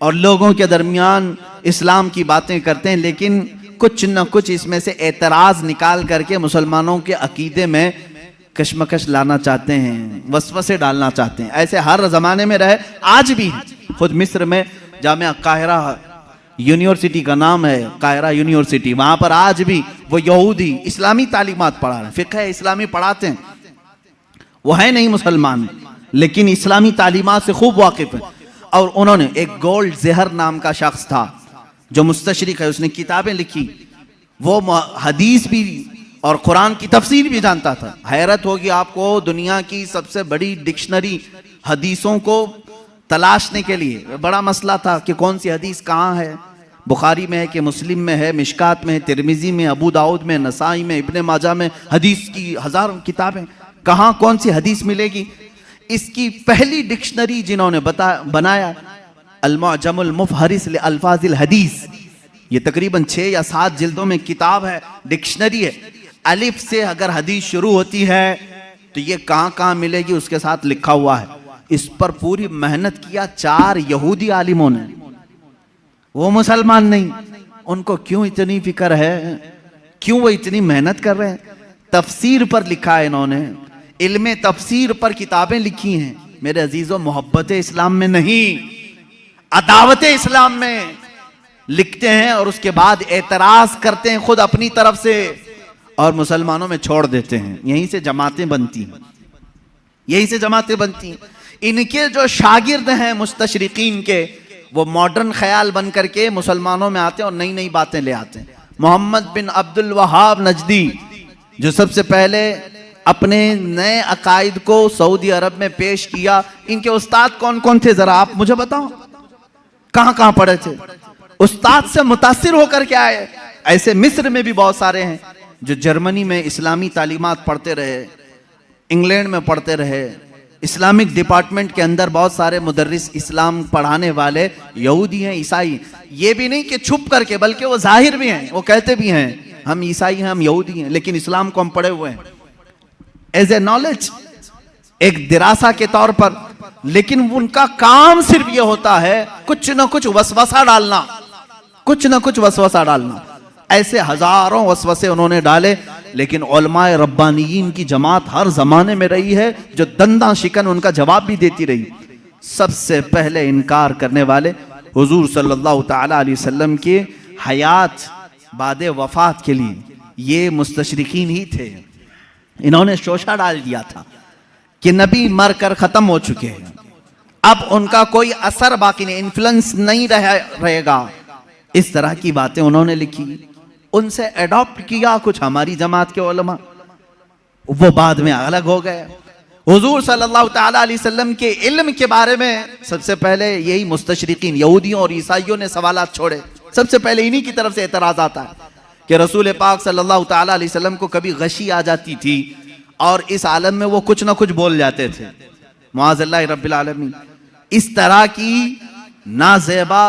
और लोगों के दरमियान इस्लाम की बातें करते हैं, लेकिन कुछ न कुछ इसमें से एतराज़ निकाल करके मुसलमानों के अकीदे में कशमकश लाना चाहते हैं, वसवसे डालना चाहते हैं। ऐसे हर ज़माने में रहे, आज भी खुद मिस्र में जामिया काहिरा यूनिवर्सिटी का नाम है, काहिरा यूनिवर्सिटी, वहाँ पर आज भी वो यहूदी इस्लामी तालीमात पढ़ा रहे हैं, फ़िक़्ह इस्लामी पढ़ाते हैं। वो है नहीं मुसलमान, लेकिन इस्लामी तालीमात से खूब वाकिफ़ है। और उन्होंने, एक गोल्ड ज़हर नाम का शख्स था जो मुस्तशरिक है, उसने किताबें लिखी, वो हदीस भी और कुरान की तफसीर भी जानता था। हैरत होगी आपको, दुनिया की सबसे बड़ी डिक्शनरी हदीसों को तलाशने के लिए बड़ा मसला था कि कौन सी हदीस कहाँ है, बुखारी में है कि मुस्लिम में है, मिशकात में है, तिरमिजी में, अबू दाऊद में, नसाई में, इब्ने माजा में, हदीस की हज़ारों किताबें, कहाँ कौन सी हदीस मिलेगी। इसकी पहली डिक्शनरी जिन्होंने बनाया, अल-मुअजमुल मुफहरिस लि अल्फाज़िल हदीस, ये तकरीबन 6 या 7 जिल्दों में किताब है, डिक्शनरी है। अलिफ से अगर हदीस शुरू होती है तो ये कहाँ कहाँ मिलेगी उसके साथ लिखा हुआ है। इस पर पूरी मेहनत किया 4 यहूदी आलिमों ने, वो मुसलमान नहीं। उनको क्यों इतनी फिक्र है, क्यों वो इतनी मेहनत कर रहे हैं? तफसीर पर लिखा है इन्होंने, इल्मे तफसीर पर किताबें लिखी हैं। मेरे अजीजों, मोहब्बत इस्लाम में नहीं, अदावत इस्लाम में लिखते हैं, और उसके बाद एतराज करते हैं खुद अपनी तरफ से, और मुसलमानों में छोड़ देते हैं। यहीं से जमातें बनती हैं, यहीं से जमातें बनती हैं। इनके जो शागिर्द हैं मुस्तशरिकीन के, वो मॉडर्न ख्याल बन करके मुसलमानों में आते हैं और नई नई बातें ले आते हैं। मोहम्मद बिन अब्दुल वहाब नजदी, जो सबसे पहले अपने नए अकायद को सऊदी अरब में पेश किया, इनके उस्ताद कौन कौन थे जरा आप मुझे बताओ, कहां कहां पढ़े थे? उस्ताद से मुतासिर होकर के आए। ऐसे मिस्र में भी बहुत सारे हैं जो जर्मनी में इस्लामी तालीमात पढ़ते रहे, इंग्लैंड में पढ़ते रहे, इस्लामिक डिपार्टमेंट के अंदर बहुत सारे मुदर्रिस इस्लाम पढ़ाने वाले यहूदी हैं, ईसाई। ये भी नहीं कि छुप करके, बल्कि वो जाहिर भी हैं, वो कहते भी हैं हम ईसाई हैं, हम यहूदी हैं, लेकिन इस्लाम को हम पढ़े हुए हैं एज ए नॉलेज, एक दिरासा के तौर पर। लेकिन उनका काम सिर्फ ये होता है कुछ न कुछ वसवसा डालना, कुछ न कुछ वसवसा डालना। ऐसे हजारों वसवसे उन्होंने डाले, लेकिन उलमाए रब्बानियीन की जमात हर जमाने में रही है जो दंदा शिकन उनका जवाब भी देती रही। सबसे पहले इनकार करने वाले हुजूर सल्लल्लाहु ताला अलैहि वसल्लम के हयात बादे वफात के लिए ये मुस्तशरिकीन ही थे। इन्होंने शोशा डाल दिया था कि नबी मर कर खत्म हो चुके हैं, अब उनका कोई असर बाकी नहीं, इन्फ्लुएंस नहीं रहेगा। इस तरह की बातें उन्होंने लिखी, उनसे एडॉप्ट किया कुछ हमारी जमात के उलमा, वो बाद में अलग हो गए। हुजूर सल्लल्लाहु ताला अलैहि वसल्लम के इल्म के बारे में सबसे पहले यही मुस्तशरिकीन यहूदियों और ईसाइयों ने सवालात छोड़े, सबसे पहले इन्हीं की तरफ से एतराज आता है। कि रसूल पाक सल्लल्लाहु ताला अलैहि वसल्लम को कभी गशी आ जाती थी और इस आलम में वो कुछ ना कुछ बोल जाते थे, मुआज़ल्लाह रब्बिल आलमीन। इस तरह की नाज़ेबा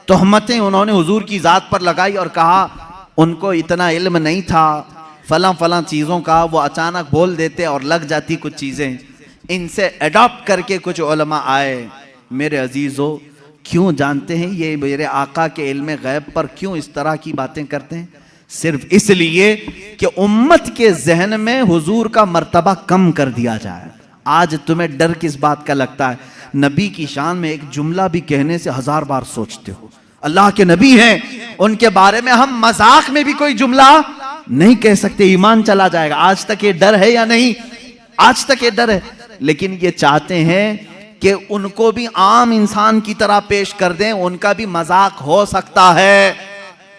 तोहमतें उन्होंने हुजूर की ज़ात पर लगाई और कहा उनको इतना इल्म नहीं था फलां फलां चीज़ों का, वो अचानक बोल देते और लग जाती कुछ चीज़ें। इनसे अडॉप्ट करके कुछ उलमा आए। मेरे अजीज़ों, क्यों जानते हैं ये मेरे आका के इल्म गैब पर क्यों इस तरह की बातें करते हैं? सिर्फ इसलिए कि उम्मत के जहन में हुजूर का मर्तबा कम कर दिया जाए। आज तुम्हें डर किस बात का लगता है? नबी की शान में एक जुमला भी कहने से 1000 बार सोचते हो। अल्लाह के नबी हैं, उनके बारे में हम मजाक में भी कोई जुमला नहीं कह सकते, ईमान चला जाएगा। आज तक ये डर है या नहीं? आज तक ये डर है। लेकिन ये चाहते हैं कि उनको भी आम इंसान की तरह पेश कर दें, उनका भी मजाक हो सकता है।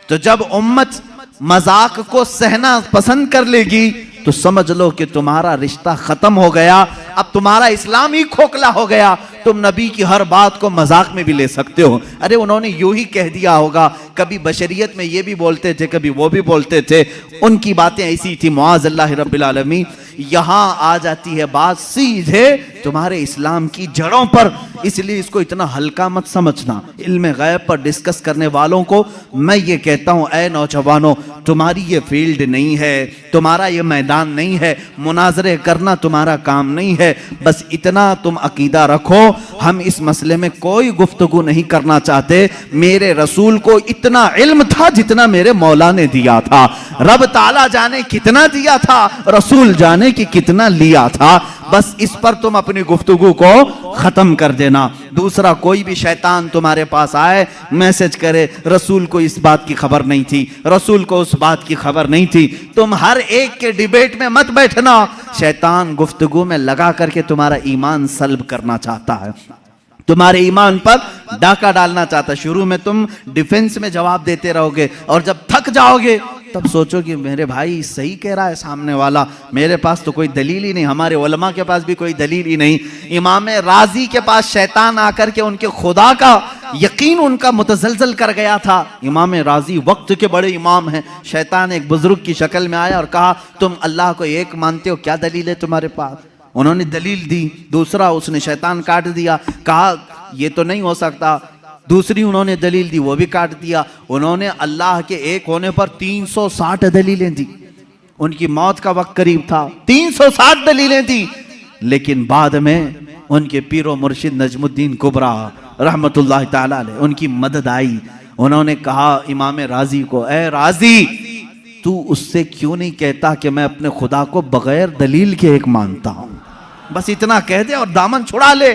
तो जब उम्मत मजाक को सहना पसंद कर लेगी तो समझ लो कि तुम्हारा रिश्ता खत्म हो गया, अब तुम्हारा इस्लाम ही खोखला हो गया। तुम नबी की हर बात को मजाक में भी ले सकते हो। अरे उन्होंने यूं ही कह दिया होगा, कभी बशरियत में ये भी बोलते थे, कभी वो भी बोलते थे, उनकी बातें ऐसी थी। मुआज़ल्लाह रब्बिल आलमीन। यहां आ जाती है बात सीधे तुम्हारे इस्लाम की जड़ों पर, इसलिए इसको इतना हल्का मत समझना। इल्म गैब पर डिस्कस करने वालों को मैं ये कहता हूं, ऐ नौजवानों, तुम्हारी ये फील्ड नहीं है, तुम्हारा ये मैदान नहीं है, मुनाजरे करना तुम्हारा काम नहीं है। बस इतना तुम अकीदा रखो, हम इस मसले में कोई गुफ्तगू नहीं करना चाहते। मेरे रसूल को इतना इल्म था जितना मेरे मौला ने दिया था। रब ताला जाने कितना दिया था, रसूल जाने कि कितना लिया था। बस इस पर तुम अपनी गुफ्तगू को खत्म कर देना। दूसरा, कोई भी शैतान तुम्हारे पास आए, मैसेज करे, रसूल को इस बात की खबर नहीं थी, रसूल को उस बात की खबर नहीं थी, तुम हर एक के डिबेट में मत बैठना। शैतान गुफ्तगू में लगा करके तुम्हारा ईमान सल्ब करना चाहता है, तुम्हारे ईमान पर डाका डालना चाहता है। शुरू में तुम डिफेंस में जवाब देते रहोगे और जब थक जाओगे तब सोचो कि मेरे भाई सही कह रहा है सामने वाला, मेरे पास तो कोई दलील ही नहीं, हमारे उलमा के पास भी कोई दलील ही नहीं। इमाम राजी के पास शैतान आकर के उनके खुदा का यकीन उनका मुतजलजल कर गया था। इमाम राजी वक्त के बड़े इमाम हैं। शैतान एक बुजुर्ग की शक्ल में आया और कहा, तुम अल्लाह को एक मानते हो, क्या दलील है तुम्हारे पास? उन्होंने दलील दी। दूसरा, उसने शैतान काट दिया, कहा ये तो नहीं हो सकता। दूसरी उन्होंने दलील दी, वो भी काट दिया। उन्होंने अल्लाह के एक होने पर 360 दलीलें दी। उनकी मौत का वक्त करीब था, 360 दलीलें दी। लेकिन बाद में उनके पीरो मुर्शिद नजमुद्दीन कुबरा रहमतुल्लाह ताला अलैह, उनकी मदद आई। उन्होंने कहा इमाम राजी को, ए राजी, तू उससे क्यों नहीं कहता कि मैं अपने खुदा को बगैर दलील के एक मानता हूं? बस इतना कह दे और दामन छुड़ा ले।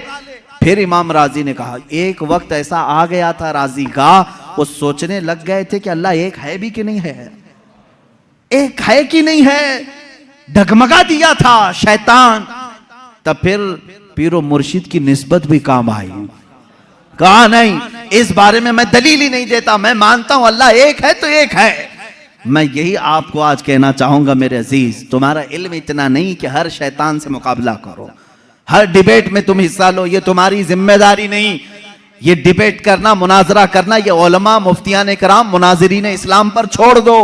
फिर इमाम राजी ने कहा, एक वक्त ऐसा आ गया था राजी का, वो सोचने लग गए थे कि अल्लाह एक है भी कि नहीं है, एक है कि नहीं है, डगमगा दिया था शैतान। तब फिर पीरो मुर्शिद की निस्बत भी काम आई। कहा नहीं, इस बारे में मैं दलील ही नहीं देता, मैं मानता हूं अल्लाह एक है तो एक है। मैं यही आपको आज कहना चाहूंगा मेरे अजीज, तुम्हारा इल्म इतना नहीं कि हर शैतान से मुकाबला करो, हर डिबेट में तुम हिस्सा लो, ये तुम्हारी जिम्मेदारी नहीं। ये डिबेट करना, मुनाजरा करना, ये उलमा, मुफ्तियान कराम, मुनाजिरीन इस्लाम पर छोड़ दो।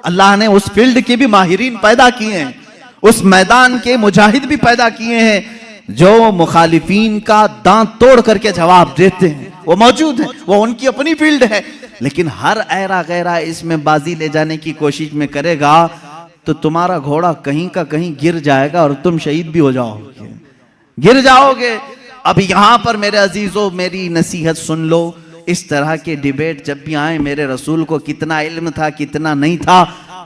अल्लाह ने उस फील्ड के भी माहिरीन पैदा किए हैं, उस मैदान के मुजाहिद भी पैदा किए हैं जो मुखालिफीन का दांत तोड़ करके जवाब देते हैं। वो मौजूद है, वो उनकी अपनी फील्ड है। लेकिन हर ऐरा गैरा इसमें बाजी ले जाने की कोशिश में करेगा तो तुम्हारा घोड़ा कहीं का कहीं गिर जाएगा और तुम शहीद भी हो जाओगे, गिर जाओगे। अब यहां पर मेरे अजीजों, मेरी नसीहत सुन लो। इस तरह के डिबेट जब भी आए, मेरे रसूल को कितना इल्म था, कितना नहीं था,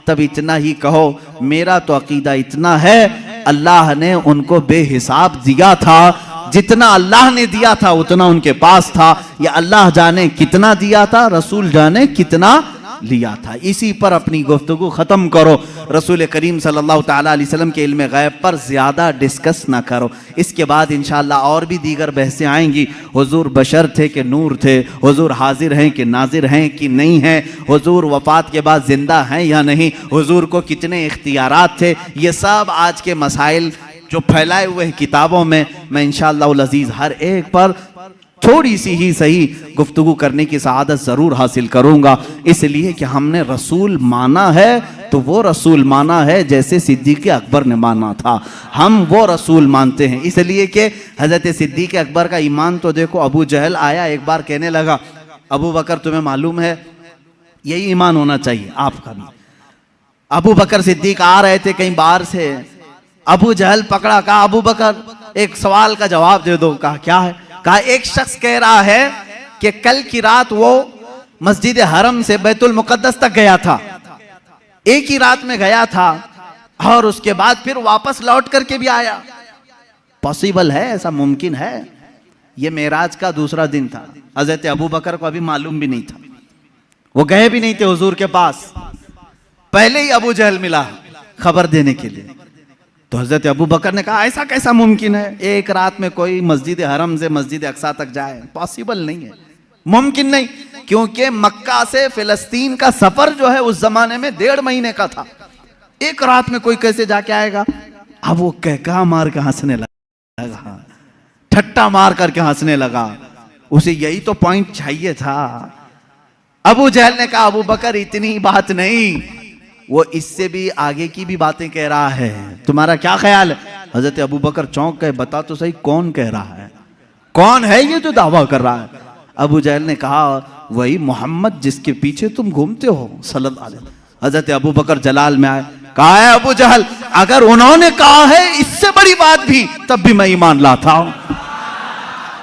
तब इतना ही कहो, मेरा तो अकीदा इतना है, अल्लाह ने उनको बेहिसाब दिया था, जितना अल्लाह ने दिया था उतना उनके पास था। या अल्लाह जाने कितना दिया था, रसूल जाने कितना लिया था। इसी पर अपनी गुफ्तगू खत्म करो। रसूल करीम सल्लल्लाहु ताला अलैहि वसल्लम के इल्म गैब पर ज्यादा डिस्कस ना करो। इसके बाद इंशाअल्लाह और भी दीगर बहसें आएंगी। हुजूर बशर थे कि नूर थे, हुजूर हाजिर हैं कि नाजिर हैं कि नहीं हैं, हुजूर वफात के बाद जिंदा हैं या नहीं, हुजूर को कितने इख्तियारात थे, ये सब आज के मसाइल जो फैलाए हुए हैं किताबों में, मैं इंशाअल्लाह अज़ीज़ हर एक पर थोड़ी सी ही सही गुफ्तगू करने की सआदत ज़रूर हासिल करूँगा, इसलिए कि हमने रसूल माना है तो वो रसूल माना है जैसे सिद्दीक़ अकबर ने माना था। हम वो रसूल मानते हैं, इसलिए कि हज़रत सिद्दीक़ अकबर का ईमान तो देखो। अबू जहल आया एक बार, कहने लगा अबू बकर तुम्हें मालूम है, यही ईमान होना चाहिए आपका भी। अबू बकर सिद्दीक आ रहे थे कहीं बाहर से, अबू जहल पकड़ा, कहा अबू बकर एक सवाल का जवाब दे दो। कहा क्या है? कहा एक शख्स कह रहा है कि कल की रात वो मस्जिद हरम से बैतुल मुकद्दस तक गया था, एक ही रात में गया था और उसके बाद फिर वापस लौट करके भी आया। पॉसिबल है? ऐसा मुमकिन है? ये मेराज का दूसरा दिन था, हजरत अबू बकर को अभी मालूम भी नहीं था, वो गए भी नहीं थे हुजूर के पास, पहले ही अबू जहल मिला खबर देने के लिए। तो हजरत अबू बकर ने कहा ऐसा कैसा मुमकिन है, एक रात में कोई मस्जिद हरम से मस्जिद अक्सा तक जाए? पॉसिबल नहीं है, मुमकिन नहीं, क्योंकि मक्का से फिलिस्तीन का सफर जो है उस जमाने में 1.5 महीने का था, एक रात में कोई कैसे जाके आएगा? अब वो कहका मार के हंसने लगा, ठट्टा मार करके हंसने लगा, उसे यही तो पॉइंट चाहिए था। अबू जहल ने कहा अबू बकर इतनी बात नहीं, वो इससे भी आगे की भी बातें कह रहा है, तुम्हारा क्या ख्याल है? हजरत अबू बकर चौंक गए, बता तो सही कौन कह रहा है, कौन है ये जो दावा कर रहा है? अबू जहल ने कहा वही मोहम्मद जिसके पीछे तुम घूमते हो सल्लल्लाहु अलैहि वसल्लम। हजरत अबू बकर जलाल में आए, कहा है अबू जहल अगर उन्होंने कहा है इससे बड़ी बात भी, तब भी मैं ईमान लाता हूं।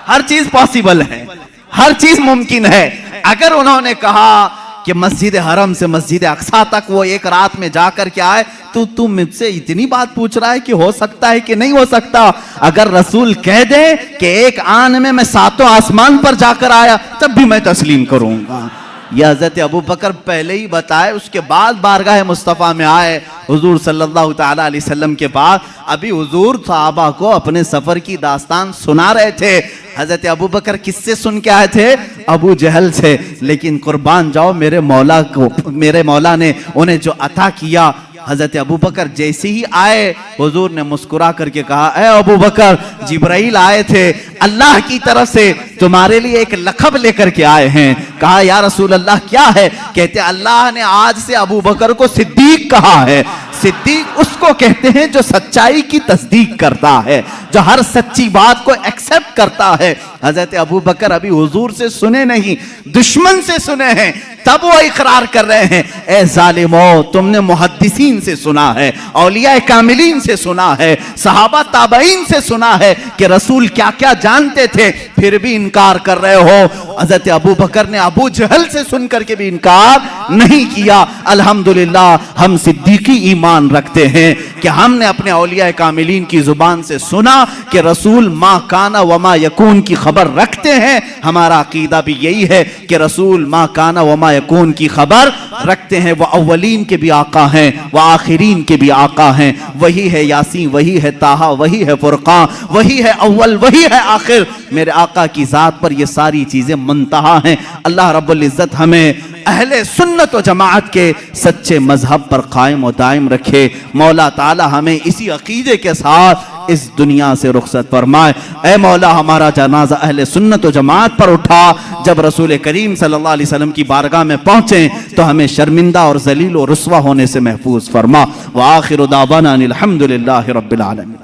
हर चीज पॉसिबल है, हर चीज मुमकिन है। अगर उन्होंने कहा कि मस्जिद हरम से मस्जिद अक्सा तक वो एक रात में जाकर के आए, तो तू मुझसे इतनी बात पूछ रहा है कि हो सकता है कि नहीं हो सकता? अगर रसूल कह दे कि एक आन में मैं 7 आसमान पर जाकर आया, तब भी मैं तस्लीम करूंगा। यह हजरत अबू बकर पहले ही बताए, उसके बाद बारगाह मुस्तफ़ा में आए हुजूर सल्लल्लाहु ताला अलैहि वसल्लम के पास। अभी हुजूर सहाबा को अपने सफर की दास्तान सुना रहे थे। हजरत अबू बकर किससे सुन के आए थे? अबू जहल से। लेकिन कुर्बान जाओ मेरे मौला को, मेरे मौला ने उन्हें जो अता किया, हजरत अबू बकर जैसे ही आए हुजूर ने मुस्कुरा करके कहा ए अबू बकर, जिब्राइल आए थे अल्लाह की तरफ से, तुम्हारे लिए एक लक़ब लेकर के आए हैं। कहा या रसूल अल्लाह क्या है? कहते अल्लाह ने आज से अबू बकर को सिद्दीक कहा है। सिद्दीक उसको कहते हैं जो सच्चाई की तस्दीक करता है, जो हर सच्ची बात को एक्सेप्ट करता है। हजरत अबू बकर अभी हुजूर से सुने नहीं, दुश्मन से सुने हैं, तब वो इकरार कर रहे हैं ए जालिमो, तुमने मुहद्दिसीन से सुना है, औलिया कामिलीन से सुना है, सहाबा ताबईन से सुना है कि रसूल क्या क्या जानते थे, फिर भी इनकार कर रहे हो। हजरत अबू बकर ने अबू जहल से सुन करके भी इनकार नहीं किया। अल्हम्दुलिल्लाह हम सिद्दीकी ईमान रखते हैं कि हमने अपने औलिया कामिलीन की जुबान से सुना कि रसूल मा काना व मा यकून की खबर रखते हैं। हमारा अकीदा भी यही है कि रसूल मा काना व मा यकून की खबर रखते हैं। वह अव्वलीन के भी आका हैं, वह आखिरीन के भी आका हैं। वही है यासीन, वही है ताहा, वही है फुरकान, वही है अव्वल, वही है आखिर। मेरे आका की जात पर ये सारी चीजें मुंतहा हैं। अल्लाह रब्बुल इज्जत हमें अहले सुन्नत व जमाअत के सच्चे मजहब पर कायम और दायम रखे। मौला ताला हमें इसी अकीदे के साथ इस दुनिया से रुखसत फरमाए। ऐ मौला हमारा जनाजा अहले सुन्नत व जमाअत पर उठा। जब रसूल करीम सल्लल्लाहु अलैहि वसल्लम की बारगाह में पहुंचे तो हमें शर्मिंदा और जलील और रुस्वा होने से महफूज फरमा। व आखिरु दावाना अनिल हम्दुलिल्लाहि रब्बिल आलमीन।